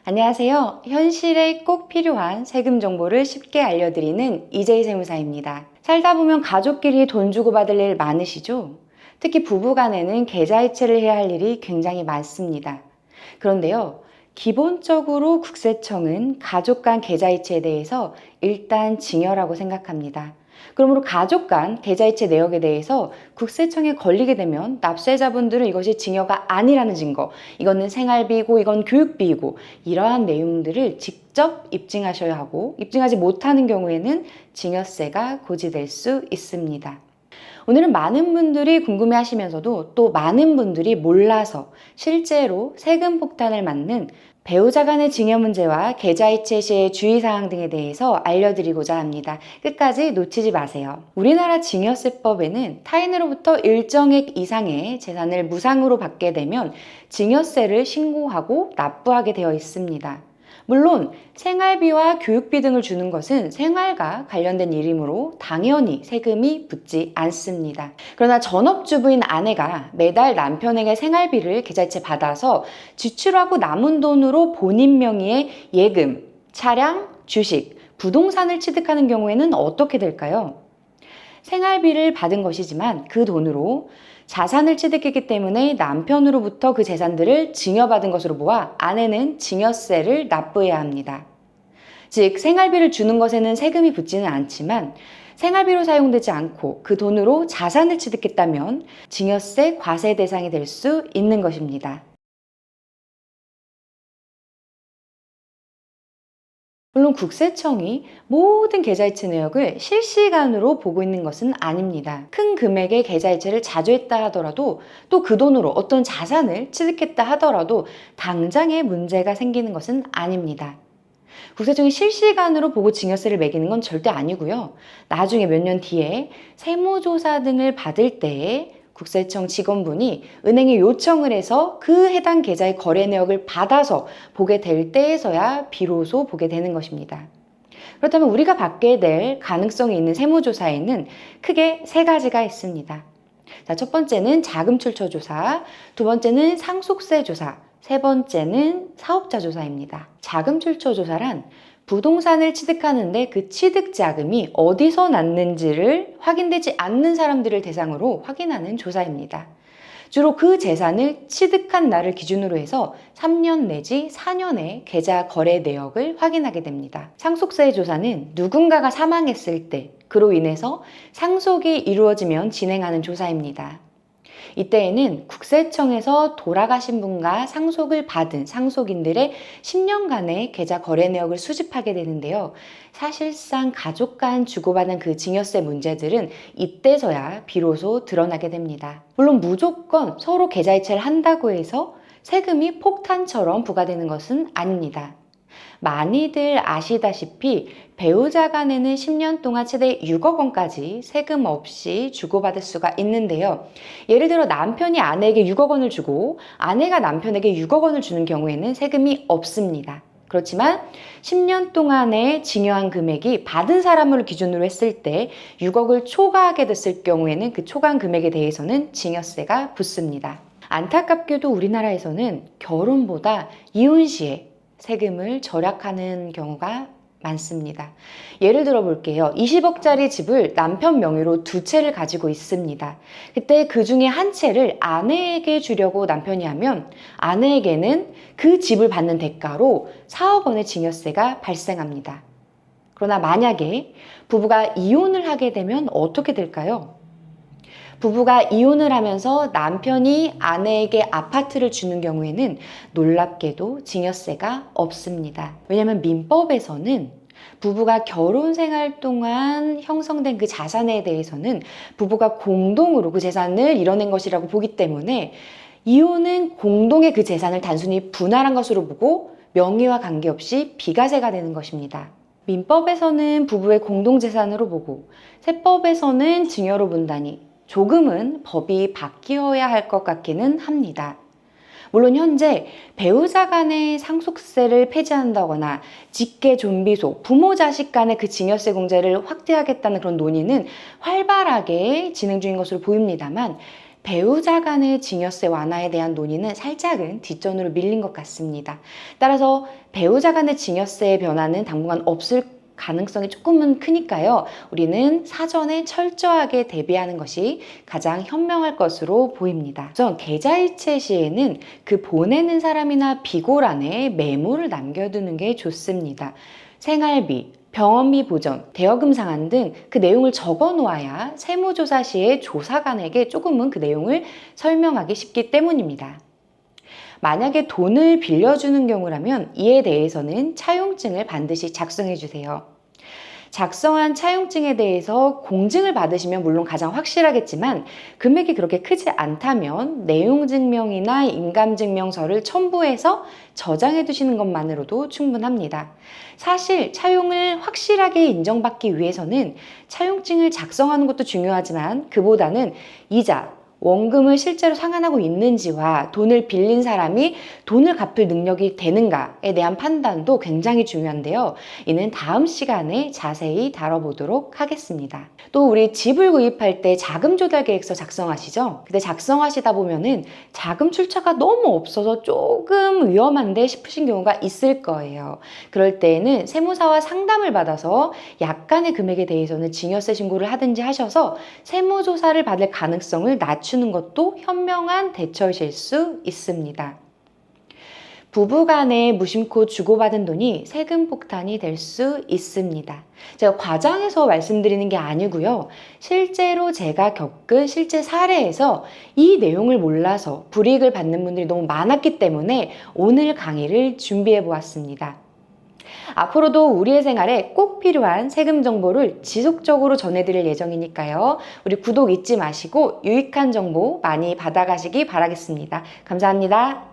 안녕하세요. 현실에 꼭 필요한 세금 정보를 쉽게 알려드리는 이재희 세무사입니다. 살다 보면 가족끼리 돈 주고받을 일 많으시죠? 특히 부부간에는 계좌이체를 해야 할 일이 굉장히 많습니다. 그런데요, 기본적으로 국세청은 가족 간 계좌이체에 대해서 일단 징여라고 생각합니다. 그러므로 가족 간 계좌이체 내역에 대해서 국세청에 걸리게 되면 납세자분들은 이것이 징여가 아니라는 증거, 이거는 생활비고 이건 교육비이고 이러한 내용들을 직접 입증하셔야 하고, 입증하지 못하는 경우에는 징여세가 고지될 수 있습니다. 오늘은 많은 분들이 궁금해 하시면서도 또 많은 분들이 몰라서 실제로 세금 폭탄을 맞는 배우자 간의 징여 문제와 계좌이체 시의 주의사항 등에 대해서 알려드리고자 합니다. 끝까지 놓치지 마세요. 우리나라 징여세법에는 타인으로부터 일정액 이상의 재산을 무상으로 받게 되면 징여세를 신고하고 납부하게 되어 있습니다. 물론 생활비와 교육비 등을 주는 것은 생활과 관련된 일이므로 당연히 세금이 붙지 않습니다. 그러나 전업주부인 아내가 매달 남편에게 생활비를 계좌이체 받아서 지출하고 남은 돈으로 본인 명의의 예금, 차량, 주식, 부동산을 취득하는 경우에는 어떻게 될까요? 생활비를 받은 것이지만 그 돈으로 자산을 취득했기 때문에 남편으로부터 그 재산들을 징여받은 것으로 보아 아내는 징여세를 납부해야 합니다. 즉 생활비를 주는 것에는 세금이 붙지는 않지만 생활비로 사용되지 않고 그 돈으로 자산을 취득했다면 징여세 과세 대상이 될 수 있는 것입니다. 물론 국세청이 모든 계좌이체 내역을 실시간으로 보고 있는 것은 아닙니다. 큰 금액의 계좌이체를 자주 했다 하더라도 또 그 돈으로 어떤 자산을 취득했다 하더라도 당장에 문제가 생기는 것은 아닙니다. 국세청이 실시간으로 보고 징여세를 매기는 건 절대 아니고요. 나중에 몇 년 뒤에 세무조사 등을 받을 때에 국세청 직원분이 은행에 요청을 해서 그 해당 계좌의 거래 내역을 받아서 보게 될 때에서야 비로소 보게 되는 것입니다. 그렇다면 우리가 받게 될 가능성이 있는 세무조사에는 크게 세 가지가 있습니다. 자, 첫 번째는 자금 출처 조사, 두 번째는 상속세 조사, 세 번째는 사업자 조사입니다. 자금 출처 조사란 부동산을 취득하는데 그 취득 자금이 어디서 났는지를 확인되지 않는 사람들을 대상으로 확인하는 조사입니다. 주로 그 재산을 취득한 날을 기준으로 해서 3년 내지 4년의 계좌 거래 내역을 확인하게 됩니다. 상속세 조사는 누군가가 사망했을 때 그로 인해서 상속이 이루어지면 진행하는 조사입니다. 이때에는 국세청에서 돌아가신 분과 상속을 받은 상속인들의 10년간의 계좌 거래 내역을 수집하게 되는데요. 사실상 가족 간 주고받은 그 징여세 문제들은 이때서야 비로소 드러나게 됩니다. 물론 무조건 서로 계좌이체를 한다고 해서 세금이 폭탄처럼 부과되는 것은 아닙니다. 많이들 아시다시피 배우자 간에는 10년 동안 최대 6억 원까지 세금 없이 주고받을 수가 있는데요. 예를 들어 남편이 아내에게 6억 원을 주고 아내가 남편에게 6억 원을 주는 경우에는 세금이 없습니다. 그렇지만 10년 동안의 징여한 금액이 받은 사람을 기준으로 했을 때 6억을 초과하게 됐을 경우에는 그 초과한 금액에 대해서는 징여세가 붙습니다. 안타깝게도 우리나라에서는 결혼보다 이혼 시에 세금을 절약하는 경우가 많습니다. 예를 들어 볼게요. 20억짜리 집을 남편 명의로 두 채를 가지고 있습니다. 그때 그 중에 한 채를 아내에게 주려고 남편이 하면 아내에게는 그 집을 받는 대가로 4억 원의 징여세가 발생합니다. 그러나 만약에 부부가 이혼을 하게 되면 어떻게 될까요? 부부가 이혼을 하면서 남편이 아내에게 아파트를 주는 경우에는 놀랍게도 징여세가 없습니다. 왜냐하면 민법에서는 부부가 결혼 생활 동안 형성된 그 자산에 대해서는 부부가 공동으로 그 재산을 이뤄낸 것이라고 보기 때문에 이혼은 공동의 그 재산을 단순히 분할한 것으로 보고 명의와 관계없이 비과세가 되는 것입니다. 민법에서는 부부의 공동재산으로 보고 세법에서는 징여로 본다니 조금은 법이 바뀌어야 할 것 같기는 합니다. 물론 현재 배우자 간의 상속세를 폐지한다거나 직계 존비속, 부모 자식 간의 그 징여세 공제를 확대하겠다는 그런 논의는 활발하게 진행 중인 것으로 보입니다만 배우자 간의 증여세 완화에 대한 논의는 살짝은 뒷전으로 밀린 것 같습니다. 따라서 배우자 간의 증여세의 변화는 당분간 없을 가능성이 조금은 크니까요. 우리는 사전에 철저하게 대비하는 것이 가장 현명할 것으로 보입니다. 우선 계좌이체 시에는 그 보내는 사람이나 비고란에 메모를 남겨두는 게 좋습니다. 생활비, 병원비 보전, 대여금 상환 등 그 내용을 적어 놓아야 세무조사 시에 조사관에게 조금은 그 내용을 설명하기 쉽기 때문입니다. 만약에 돈을 빌려주는 경우라면 이에 대해서는 차용증을 반드시 작성해 주세요. 작성한 차용증에 대해서 공증을 받으시면 물론 가장 확실하겠지만 금액이 그렇게 크지 않다면 내용증명이나 인감증명서를 첨부해서 저장해 두시는 것만으로도 충분합니다. 사실 차용을 확실하게 인정받기 위해서는 차용증을 작성하는 것도 중요하지만 그보다는 이자, 원금을 실제로 상환하고 있는지와 돈을 빌린 사람이 돈을 갚을 능력이 되는가에 대한 판단도 굉장히 중요한데요. 이는 다음 시간에 자세히 다뤄보도록 하겠습니다. 또 우리 집을 구입할 때 자금 조달 계획서 작성하시죠? 근데 작성하시다 보면은 자금 출처가 너무 없어서 조금 위험한데 싶으신 경우가 있을 거예요. 그럴 때에는 세무사와 상담을 받아서 약간의 금액에 대해서는 증여세 신고를 하든지 하셔서 세무조사를 받을 가능성을 낮추는 것도 현명한 대처이실 수 있습니다. 부부간에 무심코 주고받은 돈이 세금 폭탄이 될 수 있습니다. 제가 과장해서 말씀드리는 게 아니고요. 실제로 제가 겪은 실제 사례에서 이 내용을 몰라서 불이익을 받는 분들이 너무 많았기 때문에 오늘 강의를 준비해 보았습니다. 앞으로도 우리의 생활에 꼭 필요한 세금 정보를 지속적으로 전해드릴 예정이니까요. 우리 구독 잊지 마시고 유익한 정보 많이 받아가시기 바라겠습니다. 감사합니다.